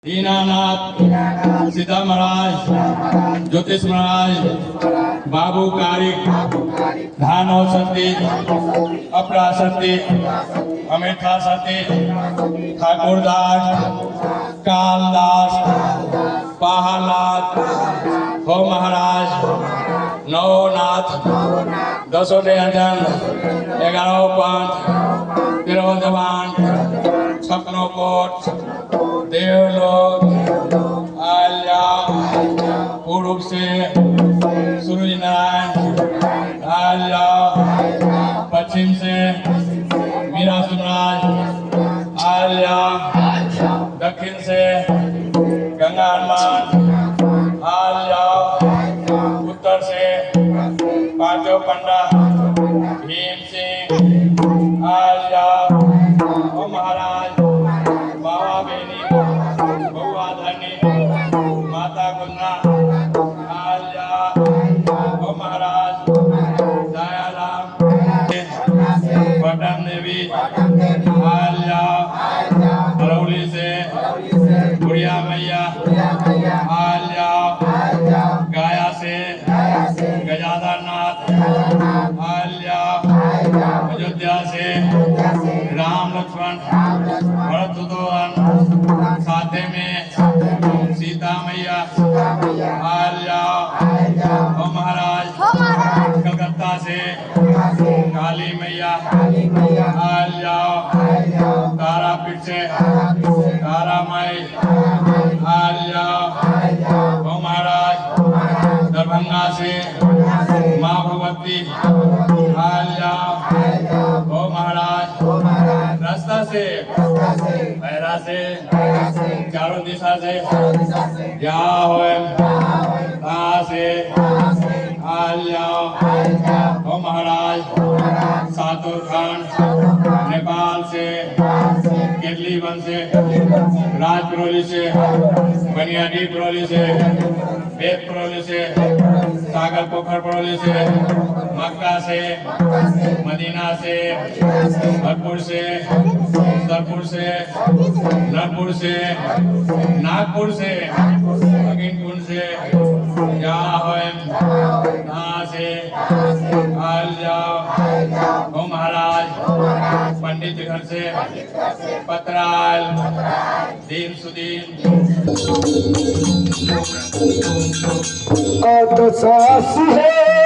दीनानाथ सीता महाराज ज्योतिष महाराज बाबू कारिक धानो सती अपरा सती अमेठा सती ठाकुरदास कालदास पहालाथ हो महाराज नवनाथ दसों ने अंजन 11 पंथ 13 जवान 56 कोट देवलोक आल्या पूर्व से सूर्य नारायण आल्या पश्चिम से मीरा सुमराज आल्या दक्षिण से गंगा हनुमान आल्या उत्तर से पांचों पंडा भीम सिंह आल्या ओ महाराज बाबा बेनी बउआ धनी माता गुन्ना आल्या ओ महाराज दयाराम पटन देवी आल्या बरौली से बुढ़िया मैया आल्या गाया से गजाधर नाथ आल्या अयोध्या से राम लक्ष्मण भरत शत्रुघ्न साथे में सीता मैया आल्या ओ महाराज कलकत्ता से काली मैया आल्या तारापीठ से तारामाई आल्या ओ महाराज दरभंगा से माँ भगवती आल्या ओ महाराज रास्ता से पैरा से चारों दिशा से या होए कहाँ से आल्या ओ महाराज सातों खंड नेपाल से केरली वन से राजपुरोली से बनियाडी पुरोली से वेद पुरोली से सागर पोखर पुरोली से मक्का से मदीना से भरतपुर से सरपुर से नरपुर से नागपुर से अगिनकुंड से या कहाँ से आल्या ओ महाराज पंडित घर से पत्राल दीन सुदीन सास है